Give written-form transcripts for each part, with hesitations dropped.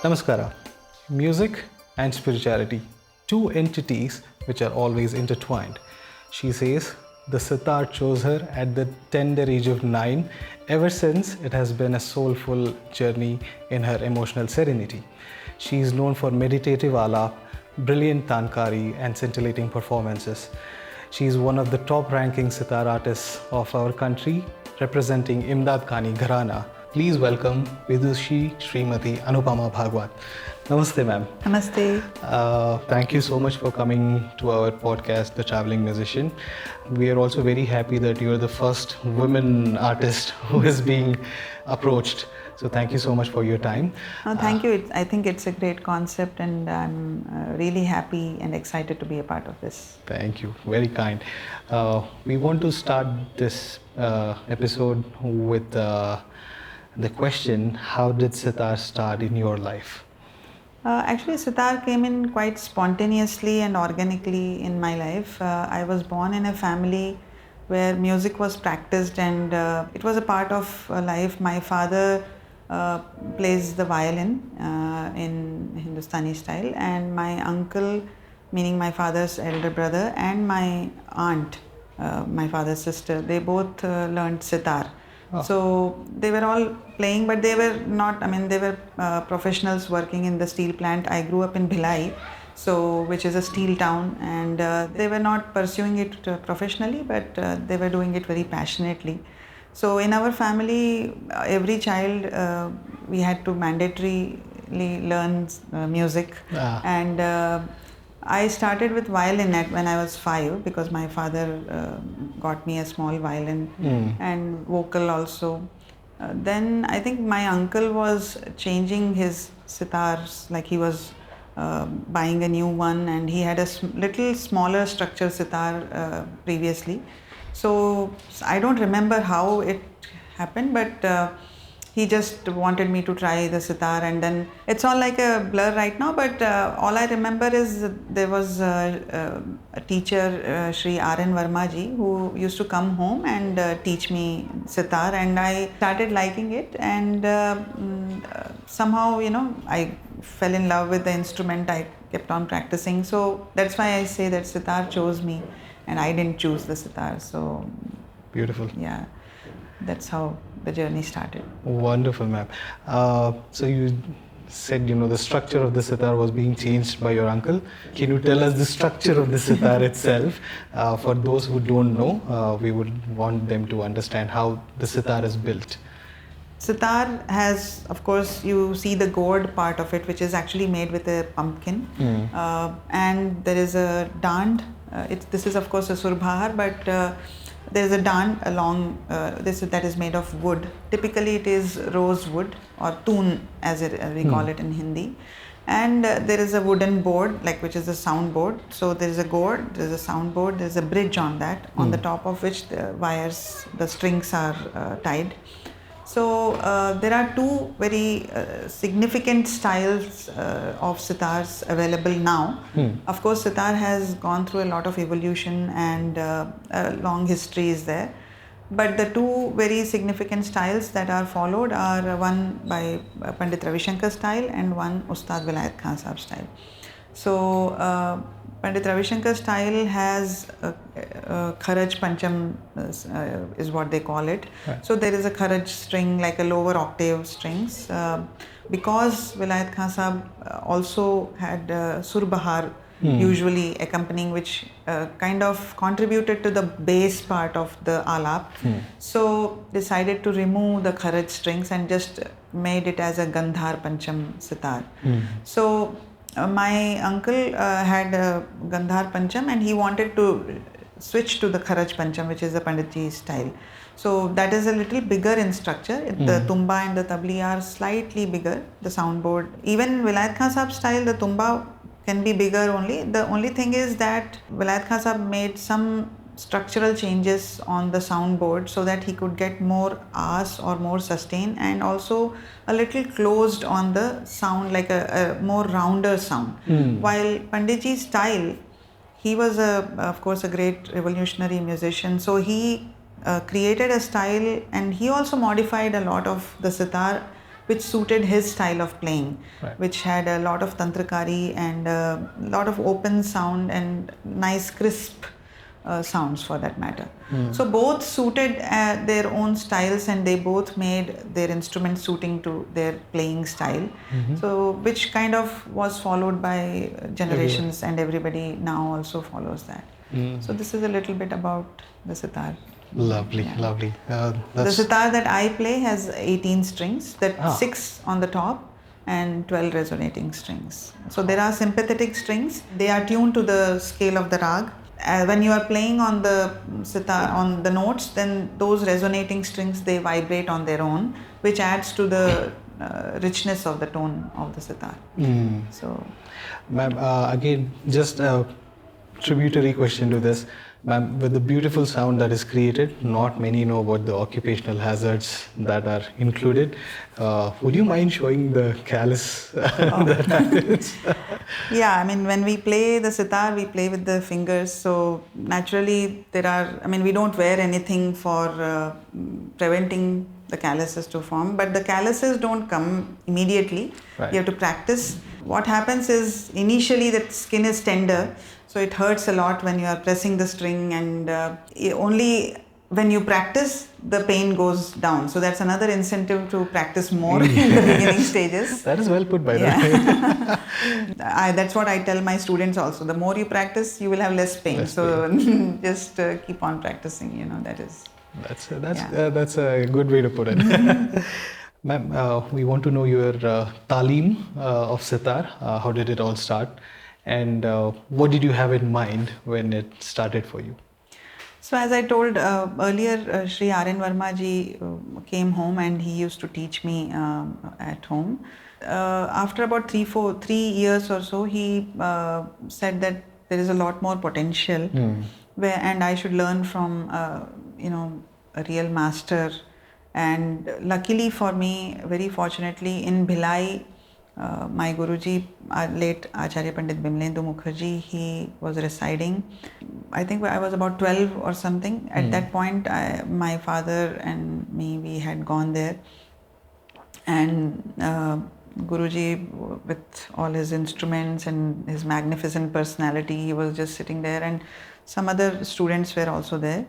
Namaskara. Music and spirituality, two entities which are always intertwined. She says the sitar chose her at the tender age of 9. Ever since, it has been a soulful journey in her emotional serenity. She is known for meditative alap, brilliant tankari, and scintillating performances. She is one of the top-ranking sitar artists of our country, representing Imdad Khani Gharana. Please welcome Vidushi Srimati Anupama Bhagwat. Namaste, ma'am. Namaste. Thank you so much for coming to our podcast, The Traveling Musician. We are also very happy that you are the first women artist who is being approached. So thank you so much for your time. Thank you. I think it's a great concept, and I'm really happy and excited to be a part of this. Thank you. Very kind. We want to start this episode with the question, how did sitar start in your life? Actually, sitar came in quite spontaneously and organically in my life. I was born in a family where music was practiced, and it was a part of life. My father plays the violin in Hindustani style, and my uncle, meaning my father's elder brother, and my aunt, my father's sister, they both learned sitar. Oh. So they were all playing, but they were not, they were professionals working in the steel plant. I grew up in Bhilai, which is a steel town, and they were not pursuing it professionally, but they were doing it very passionately. So in our family, every child, we had to mandatorily learn music. And I started with violin when I was 5, because my father got me a small violin and vocal also. Then I think my uncle was changing his sitars, like he was buying a new one, and he had a little smaller structure sitar previously. So I don't remember how it happened, but he just wanted me to try the sitar, and then it's all like a blur right now, but all I remember is there was a teacher, Shri R.N. Verma-ji, who used to come home and teach me sitar, and I started liking it, and somehow, I fell in love with the instrument. I kept on practicing, so that's why I say that sitar chose me, and I didn't choose the sitar. So beautiful. Yeah, that's how the journey started. Wonderful, ma'am. So you said, the structure of the sitar was being changed by your uncle. Can you tell us the structure of the sitar itself? For those who don't know, we would want them to understand how the sitar is built. Sitar has, of course, you see the gourd part of it, which is actually made with a pumpkin. And there is a dand. This is, of course, a surbahar, but there is a dand along that is made of wood. Typically, it is rose wood or toon, as we call it in Hindi. And there is a wooden board, which is a sound board. So there is a gourd, there is a sound board, there is a bridge on that, on the top of which the strings are tied. So there are two very significant styles of sitars available now. Of course, sitar has gone through a lot of evolution, and a long history is there. But the two very significant styles that are followed are one by Pandit Ravi Shankar style and one Ustad Vilayat Khan Sahab style. So Pandit Ravi Shankar style has Kharaj Pancham is what they call it. Right. So there is a Kharaj string, like a lower octave strings. Because Vilayat Khan Sahab also had Surbahar usually accompanying, which kind of contributed to the bass part of the alap. So decided to remove the Kharaj strings and just made it as a Gandhar Pancham sitar. So my uncle had a Gandhar Pancham, and he wanted to switch to the Kharaj Pancham, which is the Panditji style. So that is a little bigger in structure. The tumba and the tabli are slightly bigger, the soundboard. Even Vilayat Khan Sahab style, the tumba can be bigger only. The only thing is that Vilayat Khan Sahab made some structural changes on the soundboard so that he could get more aas or more sustain, and also a little closed on the sound, like a more rounder sound. While Panditji's style, he was of course a great revolutionary musician, so he created a style, and he also modified a lot of the sitar which suited his style of playing, Right. which had a lot of tantrakari and a lot of open sound and nice crisp sounds for that matter. So both suited their own styles, and they both made their instruments suiting to their playing style. So which kind of was followed by generations, and everybody now also follows that. So this is a little bit about the sitar. Lovely, lovely. The sitar that I play has 18 strings, that 6 on the top and 12 resonating strings. So there are sympathetic strings. They are tuned to the scale of the rag. When you are playing on the sitar, on the notes, then those resonating strings, they vibrate on their own, which adds to the richness of the tone of the sitar. So, Ma'am, again, just a tributary question to this. Ma'am, with the beautiful sound that is created, not many know about the occupational hazards that are included. Would you mind showing the callus that happens? yeah, I mean, when we play the sitar, we play with the fingers. So naturally, we don't wear anything for preventing the calluses to form, but the calluses don't come immediately. Right. You have to practice. What happens is, initially the skin is tender, so it hurts a lot when you are pressing the string, and only when you practice, the pain goes down. So that's another incentive to practice more in the beginning stages. That is well put, by the way. That's what I tell my students also. The more you practice, you will have less pain. Just keep on practicing, that is. That's a good way to put it. Ma'am, we want to know your talim of sitar. How did it all start? And what did you have in mind when it started for you? So as I told earlier, Sri R.N. Verma ji came home and he used to teach me at home. After about 3 years or so, he said that there is a lot more potential and I should learn from a real master. And luckily for me, very fortunately, in Bhilai, my Guruji, late Acharya Pandit Bimlendu Mukherjee, he was residing. I think I was about 12 or something. At that point, my father and me, we had gone there. And Guruji, with all his instruments and his magnificent personality, he was just sitting there, and some other students were also there.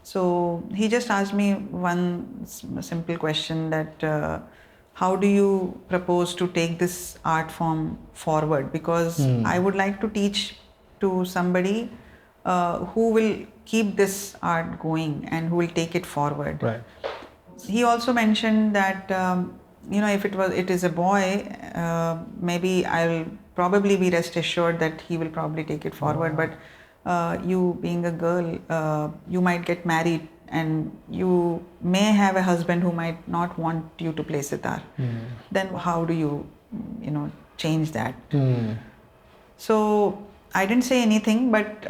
So he just asked me one simple question, that how do you propose to take this art form forward? Because I would like to teach to somebody who will keep this art going and who will take it forward. Right. He also mentioned that if it is a boy, maybe I'll probably be rest assured that he will probably take it forward. But you being a girl, you might get married and you may have a husband who might not want you to play sitar. Then how do you change that? So I didn't say anything, but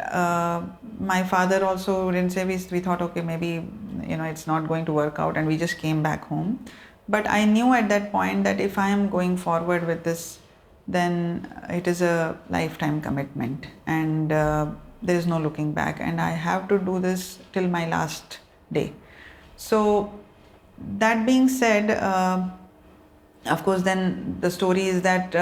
my father also didn't say. We thought, okay, maybe it's not going to work out, and we just came back home. But I knew at that point that if I am going forward with this, then it is a lifetime commitment, and there is no looking back, and I have to do this till my last day. So that being said, of course, then the story is that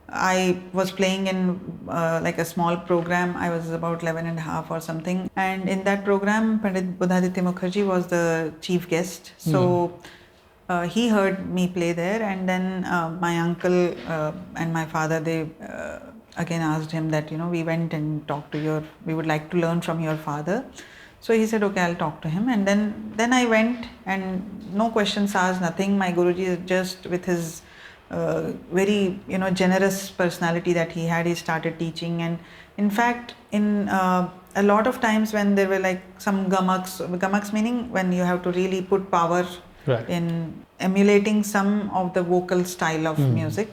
I was playing in like a small program. I was about 11 and a half or something, and in that program, Pandit Buddhaditya Mukherjee was the chief guest. So he heard me play there, and then my uncle and my father, they again asked him that, we went and talked to we would like to learn from your father. So he said, okay, I'll talk to him. And then I went, and no questions asked, nothing. My Guruji, just with his very, generous personality that he had, he started teaching. And in fact, in a lot of times when there were like some gamaks meaning when you have to really put power in emulating some of the vocal style of music,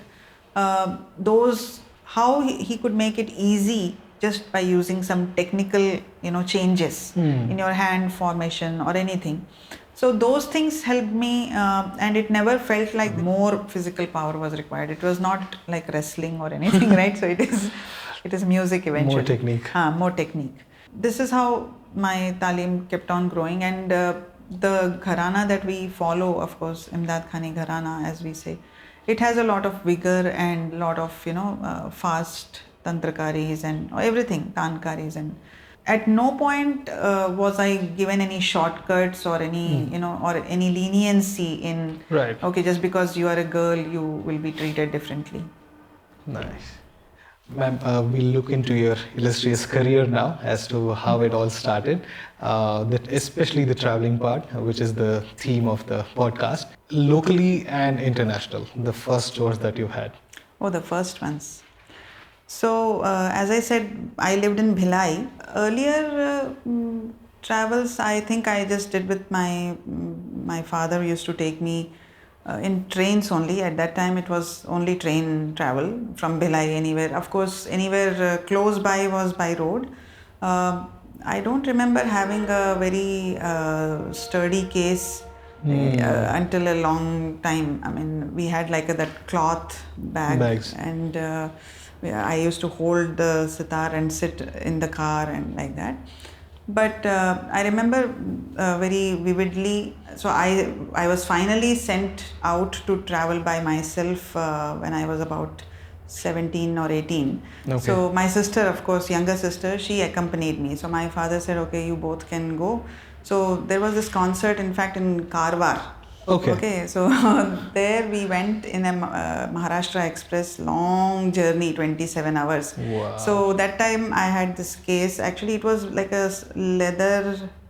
how he could make it easy just by using some technical, changes in your hand formation or anything. So those things helped me, and it never felt like more physical power was required. It was not like wrestling or anything, right? So it is music eventually. More technique. More technique. This is how my talim kept on growing, and the gharana that we follow, of course, Imdad Khani gharana, as we say, it has a lot of vigor and a lot of, fast tantrakaris and everything, tankaris, and at no point was I given any shortcuts or any, or any leniency in, Right. okay, just because you are a girl, you will be treated differently. Nice. Ma'am, we'll look into your illustrious career now as to how it all started, especially the traveling part, which is the theme of the podcast. Locally and international, the first tours that you've had. Oh, the first ones. So, as I said, I lived in Bhilai. Earlier travels, I think I just did with my father used to take me in trains only. At that time, it was only train travel from Bhilai anywhere. Of course, anywhere close by was by road. I don't remember having a very sturdy case until a long time. I mean, we had like that cloth Bags. and I used to hold the sitar and sit in the car and like that. But I remember very vividly. So I was finally sent out to travel by myself when I was about 17 or 18. Okay. So my sister, of course, younger sister, she accompanied me. So my father said, okay, you both can go. So there was this concert, in fact, in Karwar. Okay, so there we went in a Maharashtra Express, long journey, 27 hours. Wow. So that time I had this case. Actually, it was like a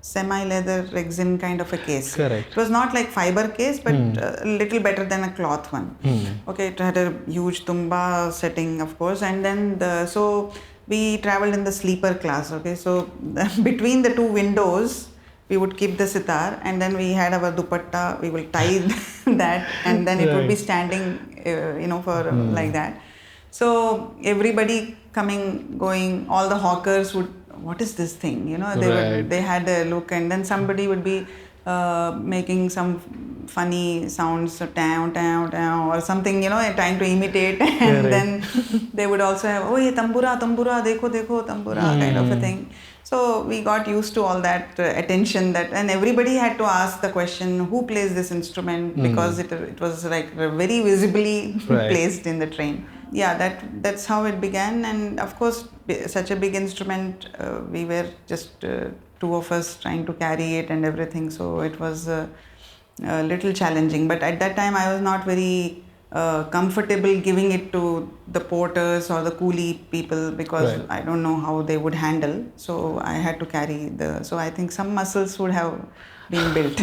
semi-leather resin kind of a case. Correct. It was not like fiber case, but a little better than a cloth one. Okay, it had a huge tumba setting, of course, and then so we traveled in the sleeper class. Okay, so between the two windows, we would keep the sitar, and then we had our dupatta, we will tie that, and then it would be standing, for like that. So everybody coming, going, all the hawkers would, what is this thing? They had a look, and then somebody would be making some funny sounds, down, or something, trying to imitate, and then they would also have, oh, ye tambura, dekho, tambura, kind of a thing. So we got used to all that attention and everybody had to ask the question, who plays this instrument? Because it was like very visibly placed in the train. Yeah, that's how it began. And of course, such a big instrument, we were just two of us trying to carry it and everything. So it was a little challenging. But at that time, I was not very comfortable giving it to the porters or the coolie people because I don't know how they would handle. So I had to carry so I think some muscles would have been built,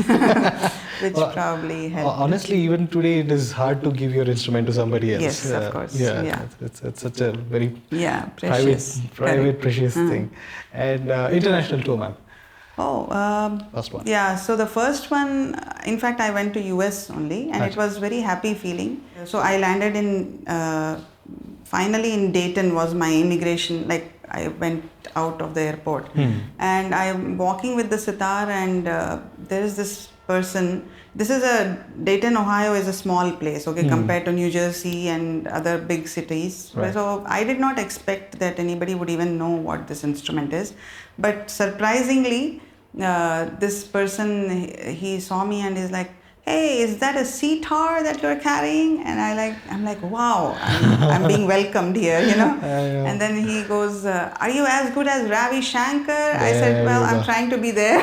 which probably helped. Honestly, even today it is hard to give your instrument to somebody else. Yes, of course. It's such a very precious, precious thing. And international tour, ma'am. First one. Yeah, so the first one, in fact, I went to US only, and it was very happy feeling. So I landed finally in Dayton was my immigration, like I went out of the airport. And I'm walking with the sitar, and there is this person. This is Dayton, Ohio is a small place, okay, compared to New Jersey and other big cities. So I did not expect that anybody would even know what this instrument is. But surprisingly, this person, he saw me and is like, hey, is that a sitar that you're carrying? And I'm like, wow, I'm being welcomed here, And then he goes, are you as good as Ravi Shankar? I said, well, I'm trying to be there.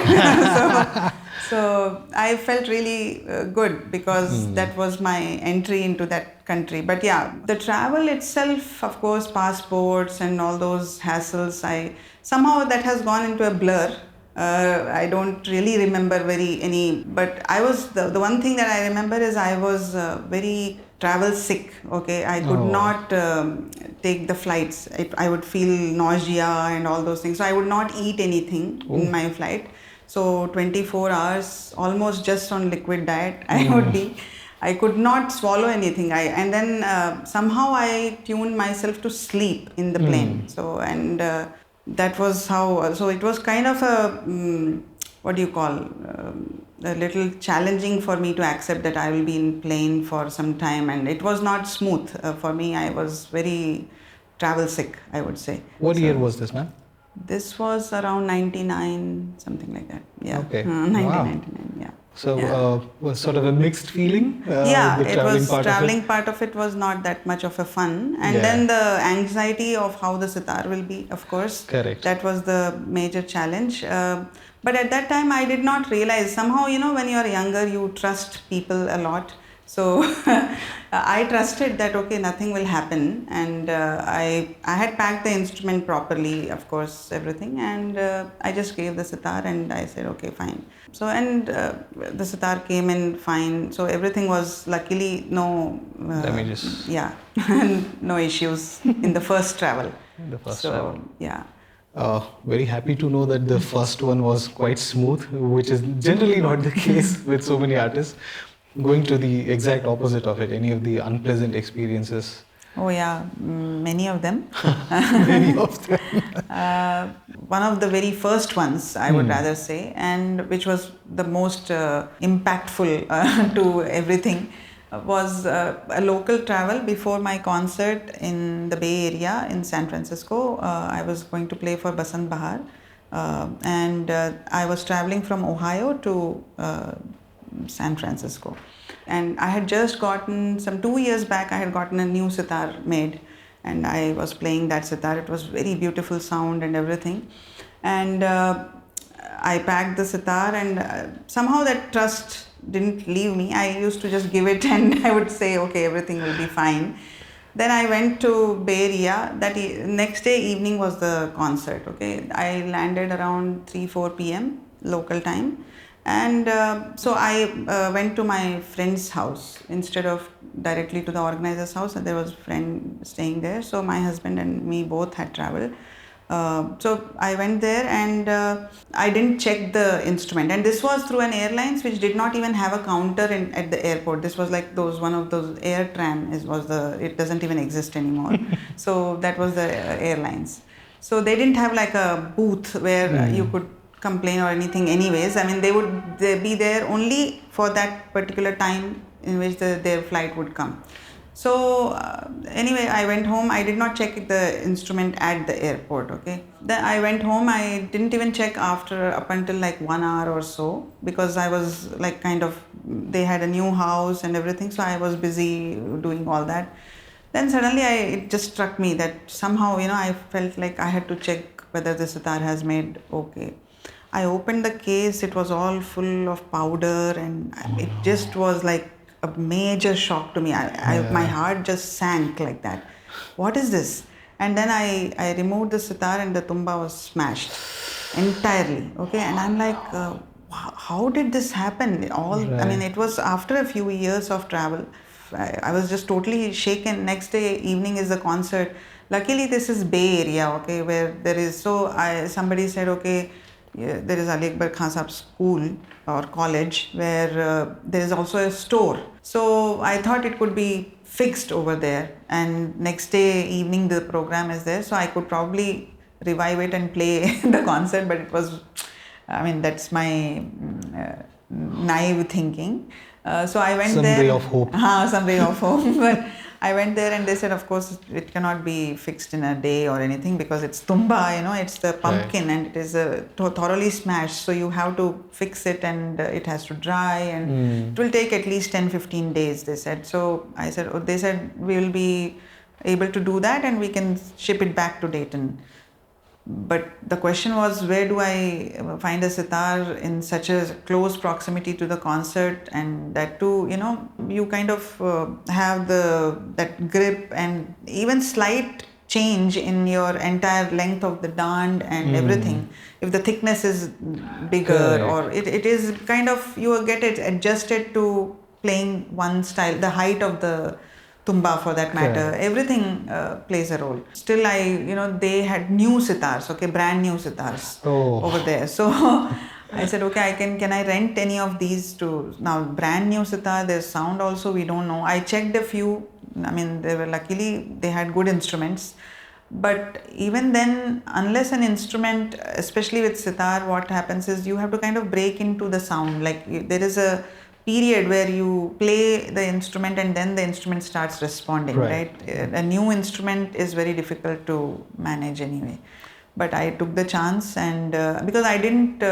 So I felt really good because that was my entry into that country. But yeah, the travel itself, of course, passports and all those hassles, somehow that has gone into a blur. I don't really remember but I was, the one thing that I remember is I was very travel sick, okay. I could not take the flights. I would feel nausea and all those things. So I would not eat anything in my flight. So 24 hours, almost just on liquid diet, I could not swallow anything. And then somehow I tuned myself to sleep in the plane. So, and that was how, so it was kind of a little challenging for me to accept that I will be in plane for some time. And it was not smooth for me. I was very travel sick, I would say. What year was this, ma'am? This was around 99, something like that. Yeah. Okay. 1999, yeah. So Yeah. was sort of a mixed feeling. Yeah, The it traveling was part traveling of it. part of it was not that much of a fun, and Yeah. then the anxiety of how the sitar will be, of course, Correct. that was the major challenge. But at that time, I did not realize. Somehow, when you're younger, you trust people a lot. So I trusted that okay, nothing will happen, and I had packed the instrument properly, of course, everything, and I just gave the sitar and I said okay, fine. So and the sitar came in fine. So everything was luckily no Damages. yeah, no issues in the first travel. The first So travel. yeah. Very happy to know that the first one was quite smooth, which is generally not the case with so many artists. Going to the exact opposite of it, any of the unpleasant experiences? Oh yeah, many of them. Many of them. uh, One of the very first ones, I would rather say, and which was the most impactful to everything, was a local travel before my concert in the Bay Area in San Francisco. I was going to play for Basant Bahar, and I was traveling from Ohio to San Francisco. And I had just gotten, some 2 years back, I had gotten a new sitar made, and I was playing that sitar. It was very beautiful sound and everything. And I packed the sitar, and somehow that trust didn't leave me. I used to just give it and I would say, okay, everything will be fine. Then I went to Bay Area. That next day evening was the concert. Okay, I landed around 3-4 p.m. local time, and so I went to my friend's house instead of directly to the organizer's house. And there was a friend staying there. So my husband and me both had traveled. So I went there, and I didn't check the instrument. And this was through an airlines which did not even have a counter at the airport. This was like one of those AirTran it doesn't even exist anymore. So that was the airlines. So they didn't have like a booth where you could complain or anything anyways. I mean, they be there only for that particular time in which their flight would come. So anyway, I went home. I did not check the instrument at the airport. Okay. Then I went home. I didn't even check up until like 1 hour or so, because I was like they had a new house and everything. So I was busy doing all that. Then suddenly it just struck me that somehow, I felt like I had to check whether the sitar has made okay. I opened the case. It was all full of powder, and it just was like a major shock to me. My heart just sank like that. What is this? And then I removed the sitar, and the tumba was smashed entirely. Okay, and I'm like, how did this happen? I mean, it was after a few years of travel. I was just totally shaken. Next day evening is the concert. Luckily, this is Bay Area, okay, where there is. So somebody said, okay, yeah, there is Ali Akbar Khan Sahab School or college where there is also a store. So I thought it could be fixed over there, and next day evening the program is there, so I could probably revive it and play the concert. But it was, I mean, that's my naive thinking. So I went there. Some ray of hope. Some ray of hope. But I went there, and they said, of course, it cannot be fixed in a day or anything, because it's tumba, it's the pumpkin, and it is thoroughly smashed. So you have to fix it, and it has to dry, and it will take at least 10-15 days, they said. So I said, they said, we will be able to do that, and we can ship it back to Dayton. But the question was, where do I find a sitar in such a close proximity to the concert? And that too, you kind of have that grip, and even slight change in your entire length of the dand and everything. If the thickness is bigger, or it is kind of, you get it adjusted to playing one style, the height of the tumba for that matter, everything plays a role. Still, they had new sitars, okay, brand new sitars over there. So I said, okay, can I rent any of these to, now brand new sitar, there's sound also, we don't know. I checked a few, I mean, luckily they had good instruments. But even then, unless an instrument, especially with sitar, what happens is you have to kind of break into the sound. Like there is a period where you play the instrument and then the instrument starts responding, right? A new instrument is very difficult to manage anyway. But I took the chance, and because I didn't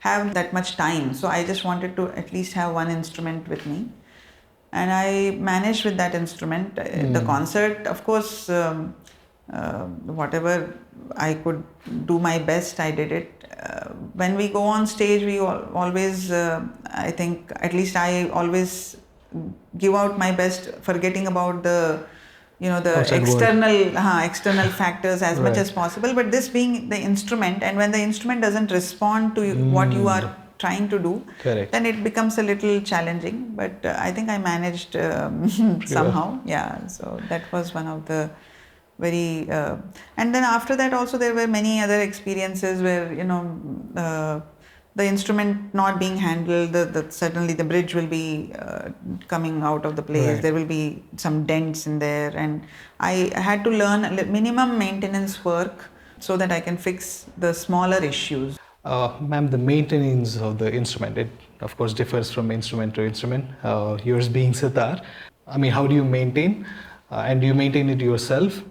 have that much time. So I just wanted to at least have one instrument with me. And I managed with that instrument. The concert, of course, whatever I could do my best, I did it. When we go on stage, we always, I think, at least I always give out my best, forgetting about the the Outside external factors as much as possible. But this being the instrument, and when the instrument doesn't respond to what you are trying to do, Correct. then it becomes a little challenging. But I think I managed somehow. Yeah, so that was one of the very and then after that also there were many other experiences where the instrument not being handled, suddenly the bridge will be coming out of the place. Right. There will be some dents in there, and I had to learn minimum maintenance work so that I can fix the smaller issues. Ma'am, the maintenance of the instrument, it of course differs from instrument to instrument. Yours being sitar, I mean, how do you maintain? And do you maintain it yourself?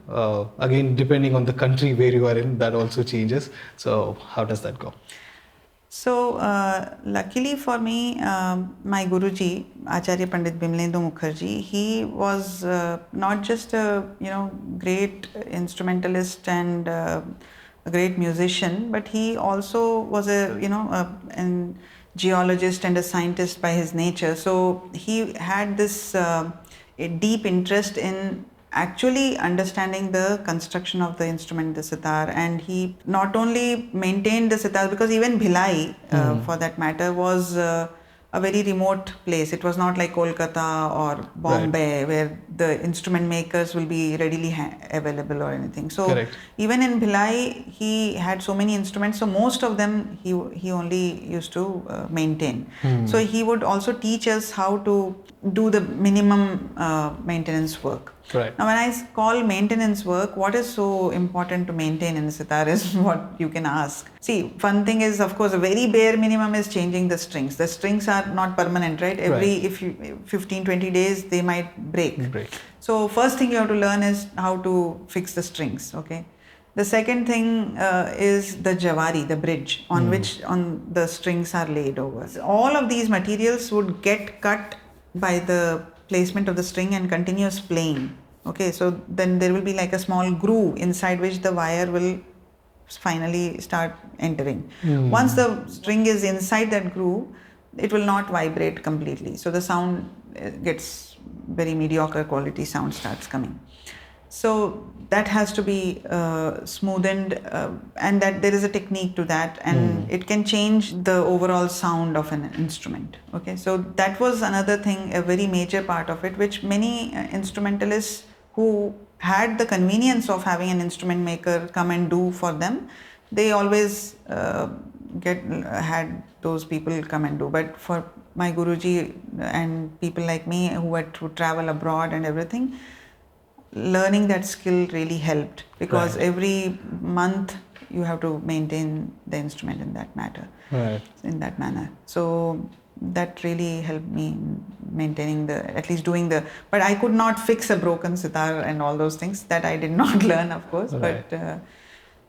Again, depending on the country where you are in, that also changes. So how does that go? So, luckily for me, my Guruji, Acharya Pandit Bimlendu Mukherjee, he was not just a great instrumentalist and a great musician, but he also was a geologist and a scientist by his nature. So he had this a deep interest in actually understanding the construction of the instrument, the sitar, and he not only maintained the sitar, because even Bhilai, for that matter, was a very remote place. It was not like Kolkata or Bombay, right, where the instrument makers will be readily available or anything. So correct, even in Bhilai, he had so many instruments. So most of them he only used to maintain. So he would also teach us how to do the minimum maintenance work. Right. Now, when I call maintenance work, what is so important to maintain in the sitar is what you can ask. See, one thing is, of course, a very bare minimum is changing the strings. The strings are not permanent, right? If you 15-20 days, they might break. So first thing you have to learn is how to fix the strings, okay? The second thing is the javari, the bridge on which the strings are laid over. So all of these materials would get cut by the placement of the string and continuous playing. Okay, so then there will be like a small groove inside which the wire will finally start entering. Once the string is inside that groove, it will not vibrate completely. So the sound gets very mediocre quality sound starts coming. So that has to be smoothened, and that there is a technique to that, and it can change the overall sound of an instrument. Okay, so that was another thing, a very major part of it, which many instrumentalists who had the convenience of having an instrument maker come and do for them, they always had those people come and do. But for my Guruji and people like me who had to travel abroad and everything, learning that skill really helped, because every month you have to maintain the instrument in that in that manner. So that really helped me in maintaining at least doing but I could not fix a broken sitar and all those things. That I did not learn, of course, but the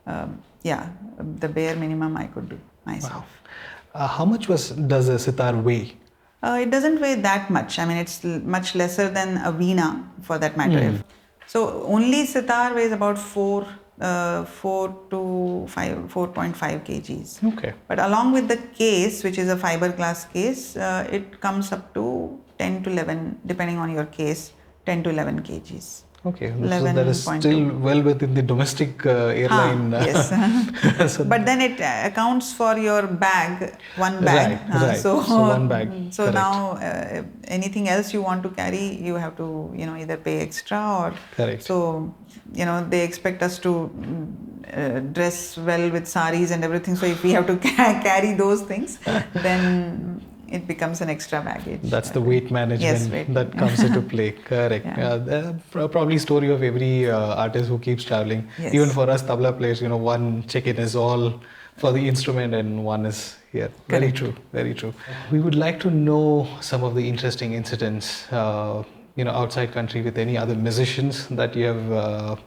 bare minimum I could do myself. Wow. How much does a sitar weigh? It doesn't weigh that much. I mean, it's much lesser than a veena, for that matter. So only sitar weighs about 4 to 4.5 kgs. Okay. But along with the case, which is a fiberglass case, it comes up to 10 to 11, depending on your case, 10 to 11 kgs. Okay, so that is still well within the domestic airline. Yes. So but then it accounts for your bag, one bag. Right. So one bag. So correct. Now anything else you want to carry, you have to either pay extra or. Correct. So they expect us to dress well with saris and everything. So if we have to carry those things, then it becomes an extra baggage. That's the weight management that comes into play. Correct. Probably story of every artist who keeps traveling. Yes. Even for us tabla players, one check-in is all for the instrument and one is here. Very true. Very true. We would like to know some of the interesting incidents, outside country with any other musicians that you have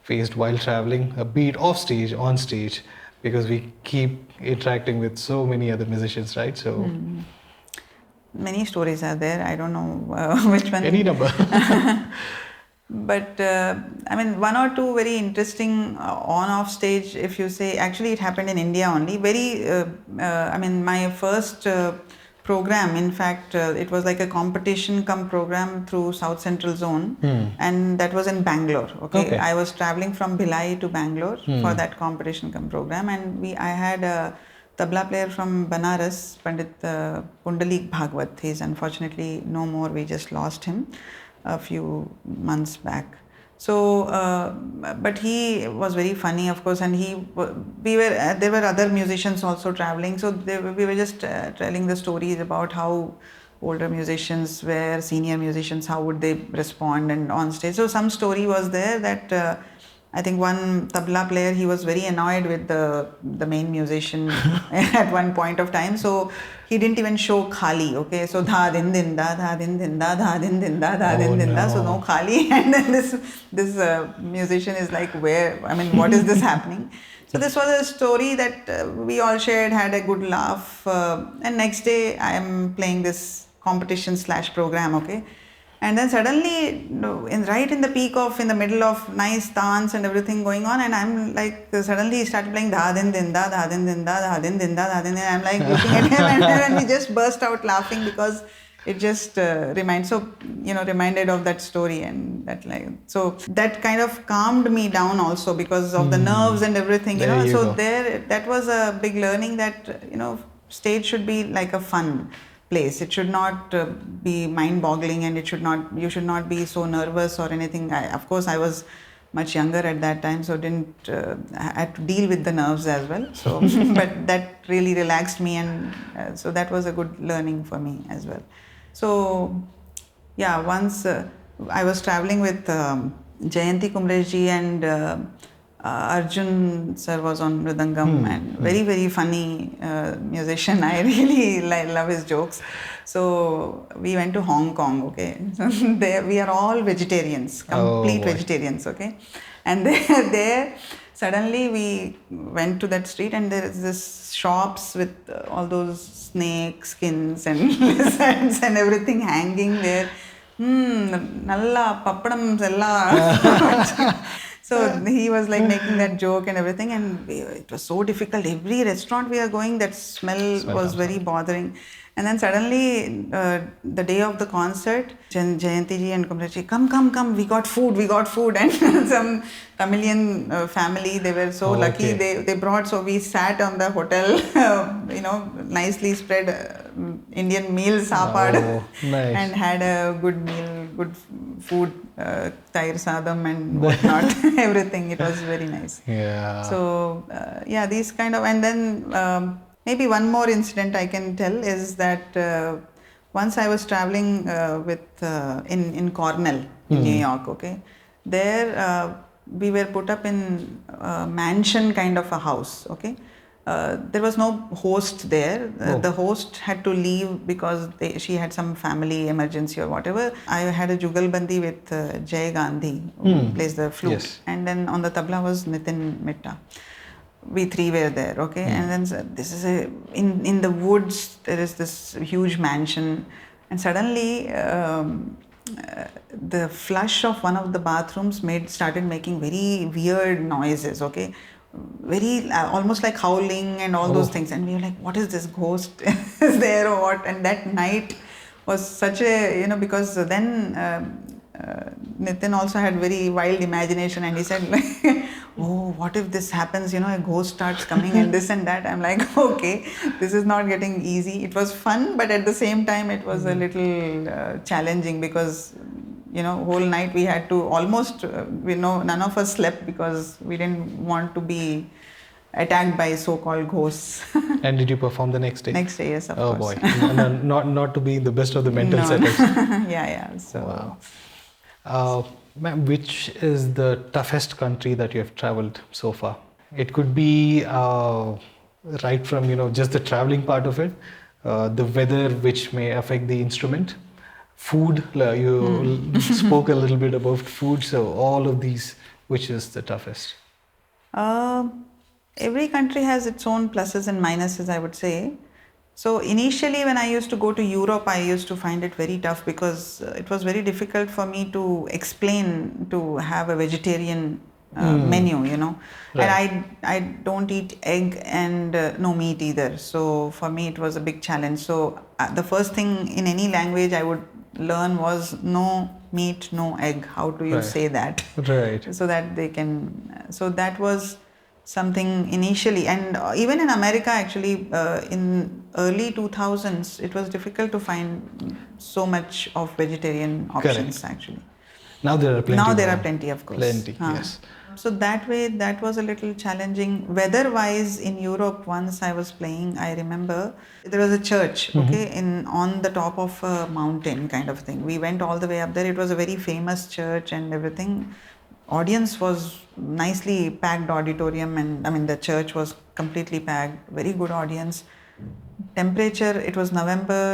faced while traveling, be it off stage, on stage. because we keep interacting with so many other musicians, right? So Many stories are there. I don't know which one. any number. But I mean, one or two very interesting on-off stage, if you say, actually it happened in India only. I mean, my first program, in fact, it was like a competition come program through South Central Zone, and that was in Bangalore. Okay, I was traveling from Bhilai to Bangalore for that competition come program, and I had a tabla player from Banaras, Pandit Pundalik Bhagwat. He's unfortunately no more. We just lost him a few months back. So, but he was very funny, of course, and there were other musicians also traveling. So we were just telling the stories about how older musicians were, senior musicians, how would they respond and on stage. So some story was there that I think one tabla player, he was very annoyed with the main musician at one point of time. So he didn't even show khali. Okay, so dha din din da, dha din din da, dha din din da, dha din din da. So no khali. And then this musician is like, what is this happening? So this was a story that we all shared, had a good laugh. And next day I am playing this competition / program. Okay. And then suddenly, right in the middle of nice dance and everything going on, and I'm like, suddenly he started playing dha din din da, dha din din da, dha din din da, dha din din. I'm like looking at him, and we just burst out laughing because it just reminded of that story, and that kind of calmed me down also because of the nerves and everything. That was a big learning that stage should be like a fun place. It should not be mind-boggling, and you should not be so nervous or anything. Of course, I was much younger at that time, so didn't had to deal with the nerves as well. So, but that really relaxed me, and so that was a good learning for me as well. So, yeah, once I was traveling with Jayanti Kumreshji and Arjun sir was on Mridangam, and very, very funny musician. I really love his jokes. So we went to Hong Kong, okay. So there we are all vegetarians, complete vegetarians, okay. And there suddenly we went to that street, and there is this shops with all those snake skins and lizards and everything hanging there. Nalla pappadams ella. So he was like making that joke and everything, and it was so difficult. Every restaurant we are going, that smell was very bothering. And then suddenly, the day of the concert, Jayanti ji and Kumreshji, come, we got food. And some Tamilian family, they were so lucky, they brought, so we sat on the hotel, nicely spread Indian meal, sapad, nice. And had a good meal, good food, tair sadam and whatnot, everything. It was very nice. Yeah. So, these kind of, and then maybe one more incident I can tell is that once I was traveling in Cornell, in New York, okay. There we were put up in a mansion kind of a house, okay. There was no host there. The host had to leave because she had some family emergency or whatever. I had a jugalbandi with Jay Gandhi, who plays the flute. Yes. And then on the tabla was Nitin Mitta. We three were there, okay. And then this is in the woods, there is this huge mansion. And suddenly, the flush of one of the bathrooms started making very weird noises, okay. Very almost like howling and all those things, and we were like, what is this, ghost is there or what? And that night was such a because then Nitin also had very wild imagination, and he said like, oh, what if this happens, a ghost starts coming and this and that. I'm like, okay, this is not getting easy. It was fun, but at the same time it was a little challenging because whole night we had to almost, none of us slept because we didn't want to be attacked by so-called ghosts. And did you perform the next day? Next day, yes, of course. Oh boy, not to be the best of the mental setups. Yeah. So, wow. Ma'am, which is the toughest country that you have traveled so far? It could be right from just the traveling part of it, the weather which may affect the instrument. Food, you spoke a little bit about food, so all of these, which is the toughest? Every country has its own pluses and minuses, I would say. So initially, when I used to go to Europe, I used to find it very tough because it was very difficult for me to explain to have a vegetarian menu, you know. Right. And I don't eat egg and no meat either. So for me, it was a big challenge. So the first thing in any language I would learn was no meat, no egg. How do you Right. say that? Right. So that they can. So that was something initially, and even in America actually, in early 2000s it was difficult to find so much of vegetarian options. Correct. Actually Now there are plenty. now there more. are plenty, of course. Plenty, yes. So that way, that was a little challenging. Weather wise, in Europe, once I was playing, I remember there was a church, okay, in on the top of a mountain kind of thing. We went all the way up there. It was a very famous church and everything. Audience was nicely packed auditorium, and I mean the church was completely packed. Very good audience. Temperature, it was November,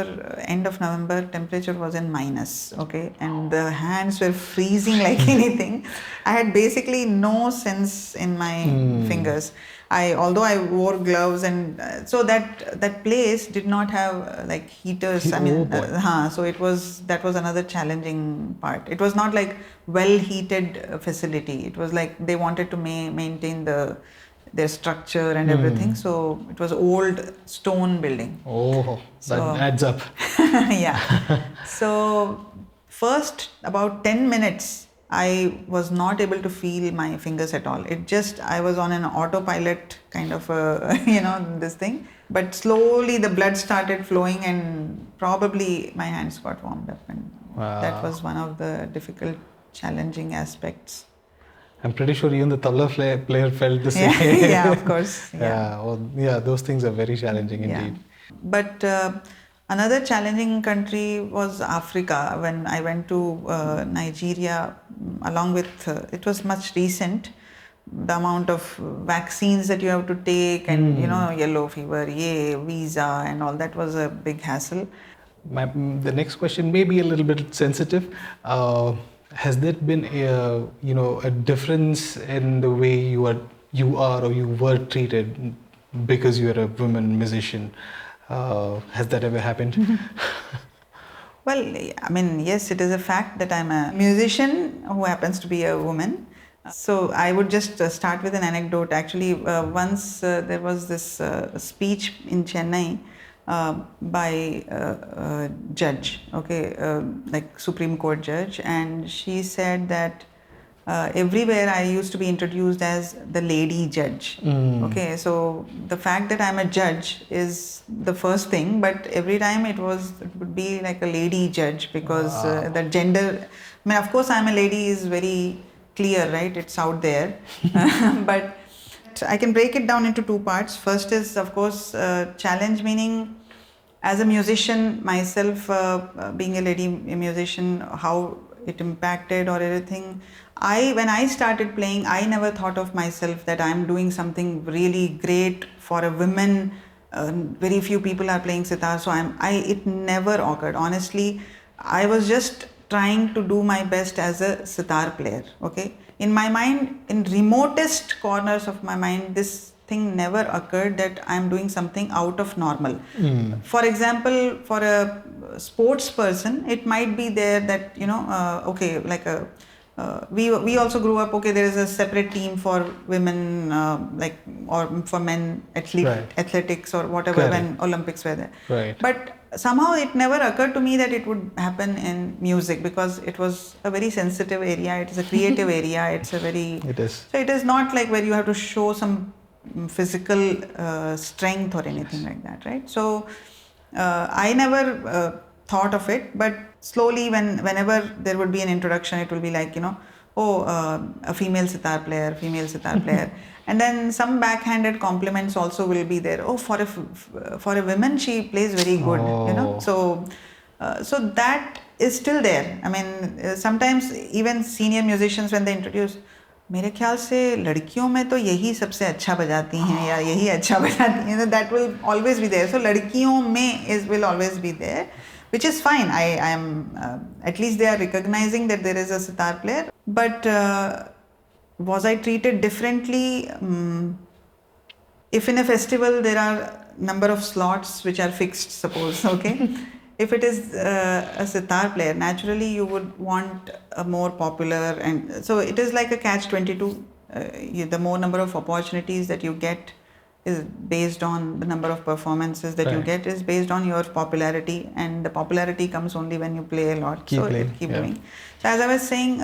end of November, temperature was in minus, okay, and the hands were freezing like anything. I had basically no sense in my fingers. Although I wore gloves, and so that place did not have like heaters. I mean, so that was another challenging part. It was not like well heated facility. It was like they wanted to maintain their structure and everything. So it was old stone building. Oh, that adds up. Yeah. So first about 10 minutes, I was not able to feel my fingers at all. I was on an autopilot kind of, this thing. But slowly the blood started flowing and probably my hands got warmed up. And that was one of the difficult, challenging aspects. I'm pretty sure even the tabla player felt the same. Yeah, of course. Yeah, those things are very challenging indeed. But another challenging country was Africa. When I went to Nigeria, along with, it was much recent, the amount of vaccines that you have to take and, yellow fever, visa and all, that was a big hassle. The next question may be a little bit sensitive. Has there been a difference in the way you are or you were treated because you are a woman musician? Has that ever happened? Well, I mean, yes, it is a fact that I'm a musician who happens to be a woman. So I would just start with an anecdote. Actually, once there was this speech in Chennai by a judge, like Supreme Court judge, and she said that everywhere I used to be introduced as the lady judge. Okay, so the fact that I'm a judge is the first thing, but every time it would be like a lady judge because the gender. I mean, of course, I'm a lady is very clear, right? It's out there, but I can break it down into two parts. First is, of course, challenge, meaning as a musician myself, being a lady musician, how it impacted or anything. When I started playing, I never thought of myself that I'm doing something really great for a woman. Very few people are playing sitar, so it never occurred. Honestly, I was just trying to do my best as a sitar player, okay? In my mind, in remotest corners of my mind, this thing never occurred that I'm doing something out of normal. For example, for a sports person, it might be there that, we also grew up, okay, there is a separate team for women, or for men, athletics or whatever, when Olympics were there. Right. But somehow it never occurred to me that it would happen in music because it was a very sensitive area. It is a creative area. It is. So it is not like where you have to show some physical strength or anything like that, right? So I never thought of it, but slowly whenever there would be an introduction, it will be like, a female sitar player, and then some backhanded compliments also will be there. Oh, for a woman, she plays very good, So that is still there. I mean, sometimes even senior musicians, when they introduce, मेरे ख्याल से लड़कियों में तो यही सबसे अच्छा बजाती हैं या यही अच्छा बजाती हैं, that will always be there. So लड़कियों में will always be there, which is fine. I am at least they are recognizing that there is a sitar player. But was I treated differently? if in a festival there are number of slots which are fixed, suppose, okay, if it is a sitar player, naturally you would want a more popular, and so it is like a catch 22. The more number of opportunities that you get is based on the number of performances that you get, is based on your popularity, and the popularity comes only when you play a lot. Keep doing. So as I was saying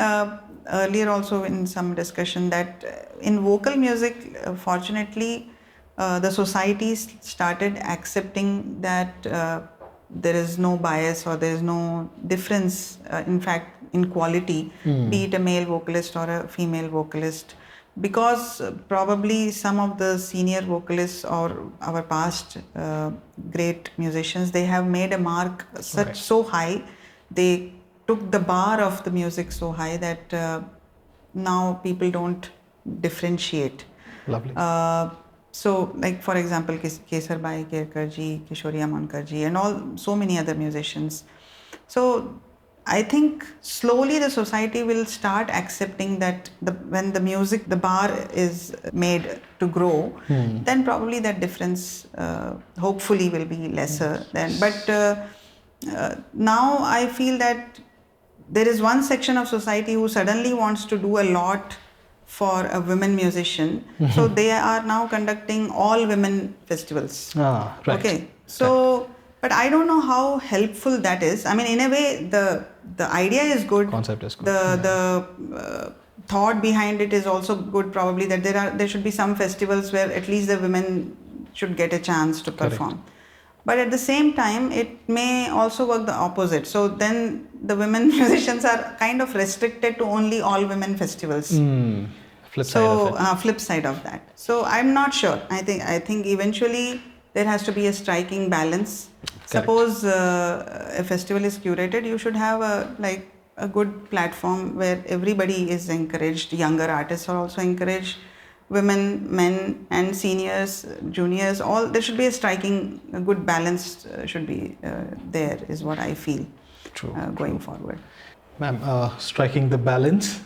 earlier also in some discussion, that in vocal music, fortunately, the society started accepting that there is no bias or there is no difference, in fact, in quality, be it a male vocalist or a female vocalist. Because probably some of the senior vocalists or our past great musicians, they have made a mark so high, they took the bar of the music so high that now people don't differentiate. Lovely. So, like for example, Kesar Bhai Kerkar ji, Kishori Amankar ji, and so many other musicians. So I think slowly the society will start accepting that when the music, the bar is made to grow, then probably that difference hopefully will be lesser. But now I feel that there is one section of society who suddenly wants to do a lot for a women musician. So they are now conducting all women festivals. Right. Okay. So, but I don't know how helpful that is. I mean, in a way, the idea is good. Concept is good. The thought behind it is also good. Probably that there should be some festivals where at least the women should get a chance to perform. Correct. But at the same time, it may also work the opposite. So then the women musicians are kind of restricted to only all women festivals. Flip side of it. Flip side of that. So I'm not sure. I think eventually there has to be a striking balance. Correct. Suppose a festival is curated, you should have a good platform where everybody is encouraged. Younger artists are also encouraged. Women, men, and seniors, juniors, all, there should be a good balance should be there, is what I feel. True. Going forward. Ma'am, striking the balance,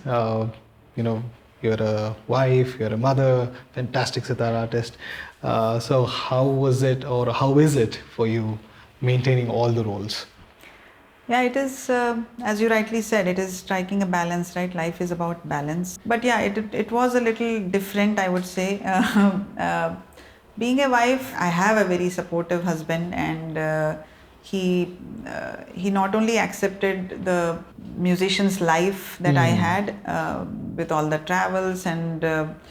you're a wife, you're a mother, fantastic sitar artist. So how was it, or how is it for you maintaining all the roles? Yeah, it is, as you rightly said, it is striking a balance, right? Life is about balance. But yeah, it was a little different, I would say. Being a wife, I have a very supportive husband, and he not only accepted the musician's life that I had with all the travels and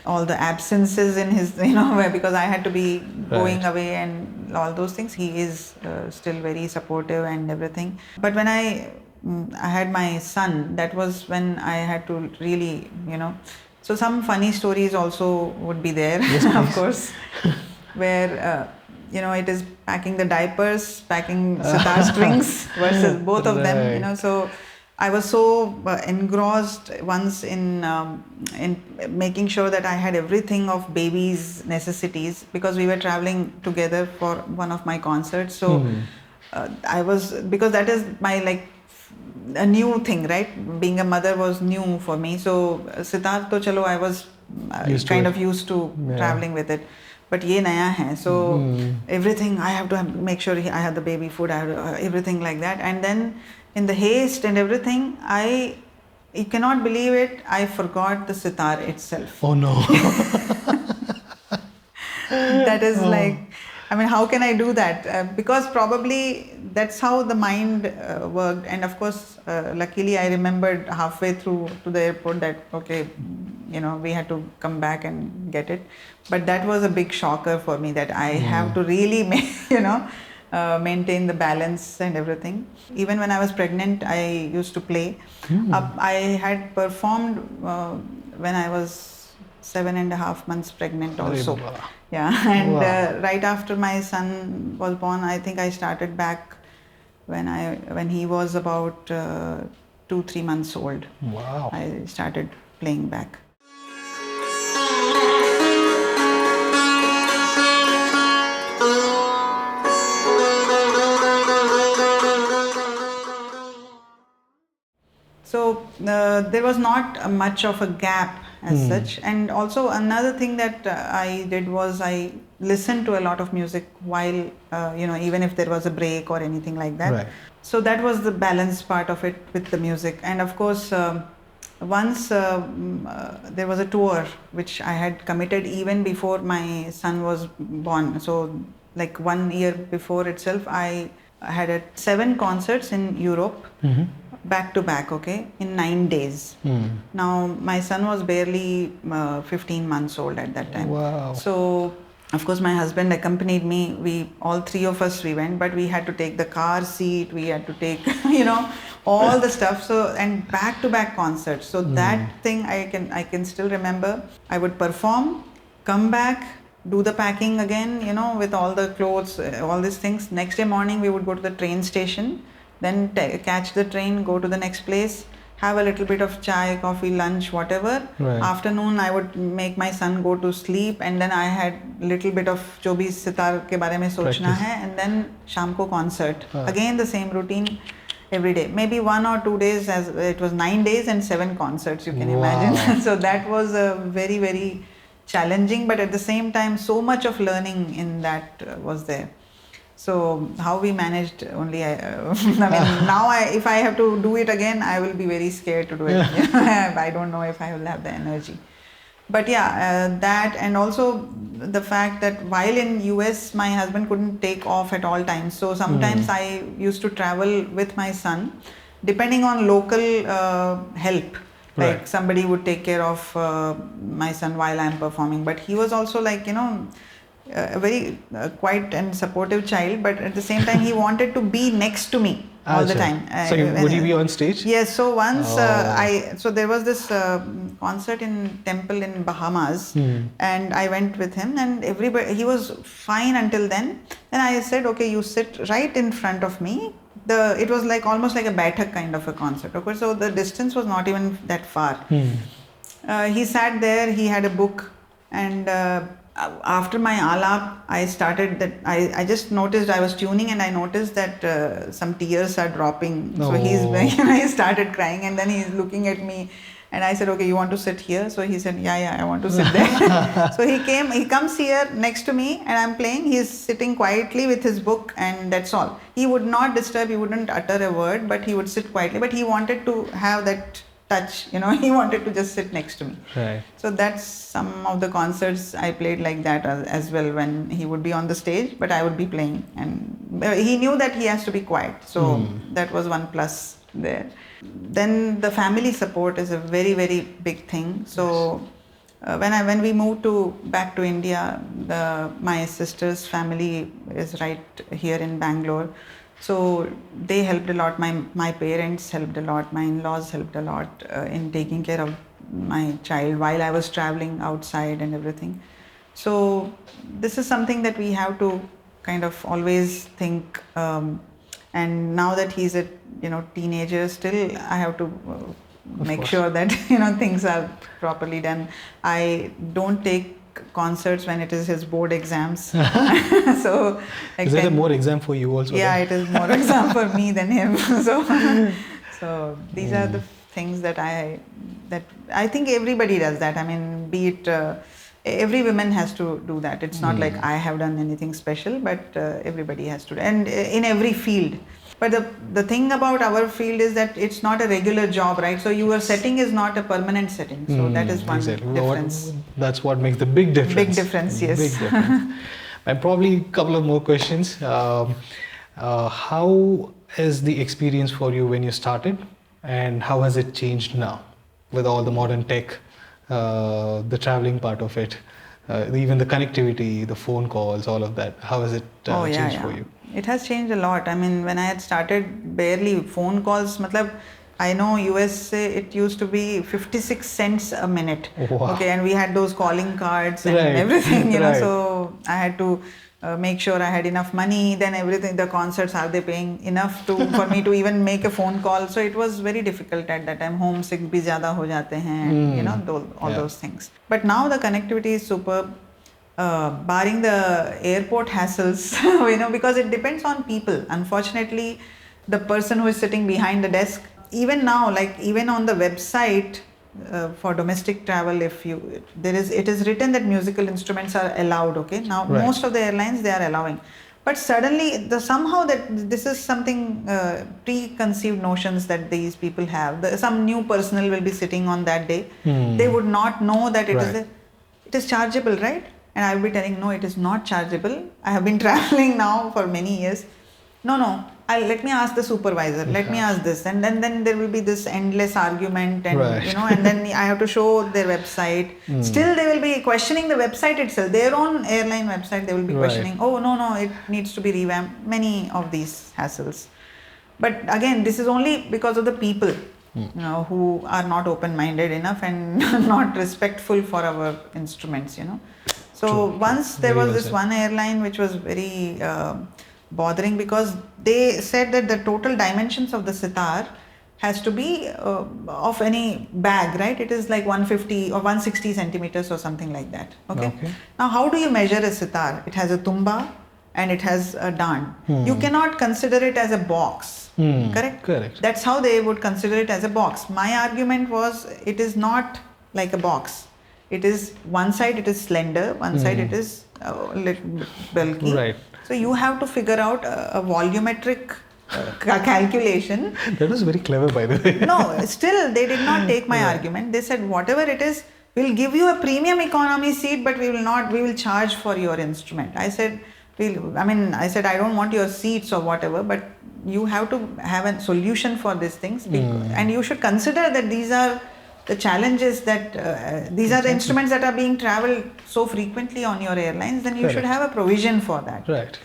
all the absences in his, because I had to be going away and all those things. He is still very supportive and everything. But when I had my son, that was when I had to really, so some funny stories also would be there, yes, of course, where it is packing the diapers, packing sitar strings versus both of them, so I was so engrossed once in making sure that I had everything of baby's necessities, because we were traveling together for one of my concerts. So because that is my a new thing, right? Being a mother was new for me. So sitar to chalo, I was kind of used to traveling with it. But ye naya hai, so everything I have to make sure I have the baby food, I have everything like that. And then in the haste and everything, you cannot believe it, I forgot the sitar itself. Oh no. That is how can I do that? Because probably that's how the mind worked. And of course, luckily I remembered halfway through to the airport that, okay, we had to come back and get it. But that was a big shocker for me, that I have to really maintain the balance and everything. Even when I was pregnant, I used to play. I had performed when I was 7.5 months pregnant also. Yeah, and right after my son was born, I think I started back when he was about 2-3 months old. Wow. I started playing back. So there was not much of a gap as such. And also another thing that I did was I listened to a lot of music while, even if there was a break or anything like that. Right. So that was the balance part of it with the music. And of course, once there was a tour which I had committed even before my son was born. So like 1 year before itself, I had 7 concerts in Europe, back to back, okay, in 9 days. Now my son was barely 15 months old at that time. Wow. So of course my husband accompanied me. We all 3 of us we went, but we had to take the car seat, we had to take all the stuff. So, and back to back concerts. So that thing I can still remember. I would perform, come back, do the packing again, with all the clothes, all these things. Next day morning we would go to the train station, then catch the train, go to the next place, have a little bit of chai, coffee, lunch, whatever. Right. Afternoon I would make my son go to sleep, and then I had little bit of jo bhi sitar ke bare mein sochna hai, and then sham ko concert. Again the same routine every day. Maybe 1 or 2 days, as it was 9 days and 7 concerts, you can imagine. So that was very, very challenging, but at the same time so much of learning in that was there. So how we managed, only now if I have to do it again, I will be very scared to do it. I don't know if I will have the energy. But that, and also the fact that while in US my husband couldn't take off at all times, so sometimes I used to travel with my son depending on local help. Like Right. somebody would take care of my son while I'm performing, but he was also like a very quiet and supportive child, but at the same time he wanted to be next to me all the time. So would he be on stage? Yes. So once so there was this concert in temple in Bahamas, and I went with him, and he was fine until then. Then I said, okay, you sit right in front of me. It was like almost like a Baitak kind of a concert. Okay, so the distance was not even that far. He sat there, he had a book, and after my alap, I started that. I just noticed, I was tuning, and I noticed that some tears are dropping. So he started crying, and then he's looking at me. And I said, okay, you want to sit here? So he said, yeah, I want to sit there. So he comes here next to me, and I'm playing. He's sitting quietly with his book, and that's all. He would not disturb, he wouldn't utter a word, but he would sit quietly. But he wanted to have that touch, he wanted to just sit next to me. Right. So that's some of the concerts I played like that as well, when he would be on the stage, but I would be playing. And he knew that he has to be quiet. So that was one plus there. Then the family support is a very, very big thing. So when we moved back to India, my sister's family is right here in Bangalore. So they helped a lot. My parents helped a lot. My in-laws helped a lot in taking care of my child while I was traveling outside and everything. So this is something that we have to kind of always think. And now that he's a teenager, still I have to make sure that things are properly done. I don't take concerts when it is his board exams. So like, is it a more exam for you also? Yeah, then? it is more exam for me than him. So these are the things that I think everybody does that. I mean, be it every woman has to do that. It's not like I have done anything special, but everybody has to, and in every field. But the thing about our field is that it's not a regular job, right? So your setting is not a permanent setting. So that is one difference. That's what makes the big difference. Big difference, yes. Big difference. And probably a couple of more questions. How is the experience for you when you started, and how has it changed now with all the modern tech, the traveling part of it, even the connectivity, the phone calls, all of that? How has it changed for you? It has changed a lot. I mean, when I had started, barely phone calls. I know USA, it used to be 56 cents a minute. Wow. Okay, and we had those calling cards and Right. everything, Right. So I had to make sure I had enough money. Then everything, the concerts, are they paying enough for me to even make a phone call? So it was very difficult at that time. Homesick bhi zyada ho jate hain, all those things. But now the connectivity is superb. Barring the airport hassles, because it depends on people. Unfortunately, the person who is sitting behind the desk, even now, like even on the website, for domestic travel, if you it is written that musical instruments are allowed. Okay, now Right. most of the airlines they are allowing, but suddenly somehow that this is something preconceived notions that these people have. Some new personnel will be sitting on that day. They would not know that Right. it is chargeable, right? And I will be telling, no, it is not chargeable. I have been traveling now for many years. No, let me ask the supervisor. Let me ask this, and then there will be this endless argument, and Right. and then I have to show their website. Still, they will be questioning the website itself, their own airline website. They will be Right. questioning. Oh no, it needs to be revamped. Many of these hassles. But again, this is only because of the people, who are not open-minded enough and not respectful for our instruments. So True. once there Very was well this said. one airline which was very bothering, because they said that the total dimensions of the sitar has to be of any bag, right? It is like 150 or 160 centimeters or something like that. Okay. Now, how do you measure a sitar? It has a tumba and it has a dand. You cannot consider it as a box. Correct? Correct. That's how they would consider it as a box. My argument was, it is not like a box. It is one side it is slender, one side it is a little bit bulky. Right. So you have to figure out a volumetric calculation. That was very clever, by the way. No, still they did not take my argument. They said, whatever it is, we'll give you a premium economy seat, but we will charge for your instrument. I said, I don't want your seats or whatever, but you have to have a solution for these things. And you should consider that these are the challenges that these are the instruments that are being traveled so frequently on your airlines. Then you should have a provision for that. Right.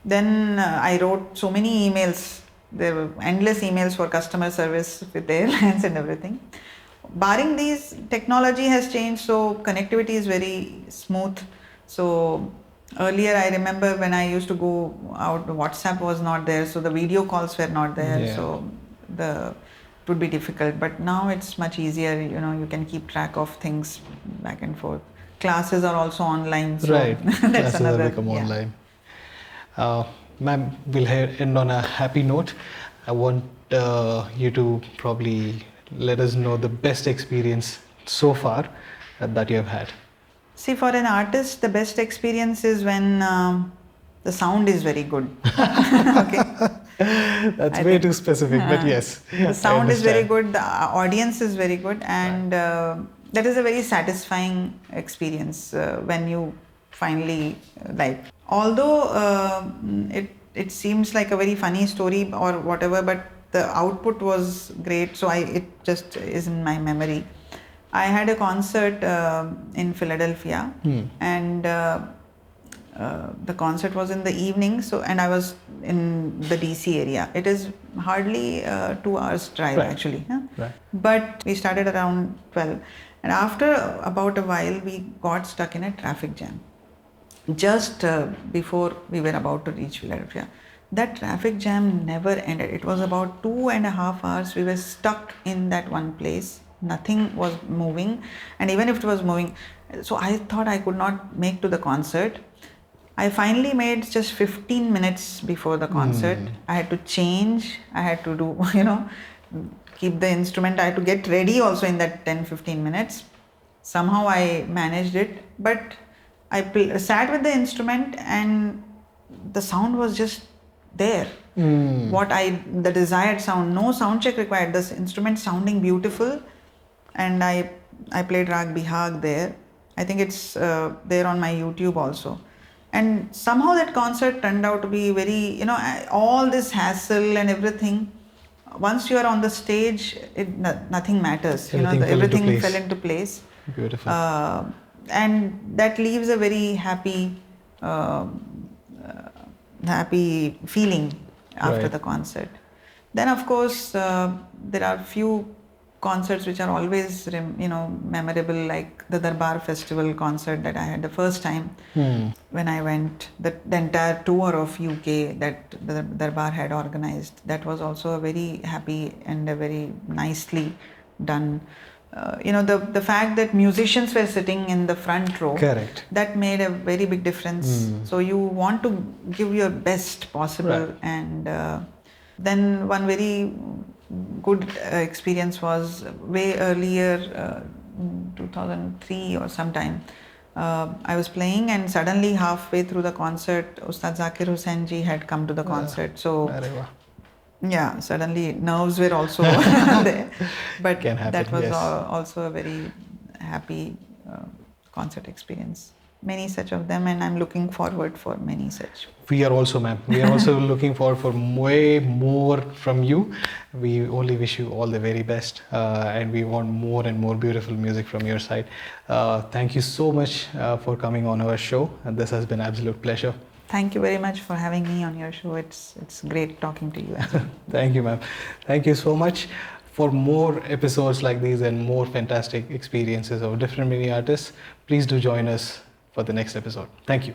Then I wrote so many emails. There were endless emails for customer service with the airlines and everything. Barring these, technology has changed, so connectivity is very smooth. So earlier I remember when I used to go out, WhatsApp was not there, so the video calls were not there. So it would be difficult, but now it's much easier. You can keep track of things back and forth. Classes are also online. So Right. that's Classes another. have become online. Ma'am, we'll end on a happy note. I want you to probably let us know the best experience so far that you have had. See, for an artist, the best experience is when the sound is very good. Okay. That's way too specific, but yes. The sound is very good, the audience is very good, and that is a very satisfying experience when you finally like. Although it seems like a very funny story or whatever, but the output was great, so it just is in my memory. I had a concert in Philadelphia, and the concert was in the evening, and I was in the DC area. It is hardly 2 hours drive actually. Right. But we started around 12, and after about a while we got stuck in a traffic jam. Just before we were about to reach Philadelphia, that traffic jam never ended. It was about 2.5 hours. We were stuck in that one place. Nothing was moving, and even if it was moving, so I thought I could not make to the concert. I finally made just 15 minutes before the concert. I had to change. I had to do, keep the instrument. I had to get ready also in that 10-15 minutes. Somehow I managed it, but I sat with the instrument and the sound was just there. The desired sound, no sound check required. This instrument sounding beautiful, and I played Rag Bihag there. I think it's there on my YouTube also. And somehow that concert turned out to be very, all this hassle and everything. Once you are on the stage, nothing matters. Everything fell into place. Beautiful. And that leaves a very happy feeling after the concert. Then, of course, there are few concerts which are always memorable, like the Darbar Festival concert that I had the first time when I went. The entire tour of UK that the Darbar had organized, that was also a very happy and a very nicely done. The fact that musicians were sitting in the front row, correct, that made a very big difference. So you want to give your best possible, and then one very good experience was way earlier, 2003 or sometime. I was playing and suddenly halfway through the concert, Ustad Zakir Hussain ji had come to the concert. So Arey wah. yeah, suddenly nerves were also there. But Can happen, that was yes. also a very happy concert experience. Many such of them, and I'm looking forward for many such. We are also, ma'am. We are also looking forward for way more from you. We only wish you all the very best, and we want more and more beautiful music from your side. Thank you so much for coming on our show, and this has been absolute pleasure. Thank you very much for having me on your show. It's great talking to you as well. Thank you, ma'am. Thank you so much. For more episodes like these and more fantastic experiences of different mini artists, please do join us for the next episode. Thank you.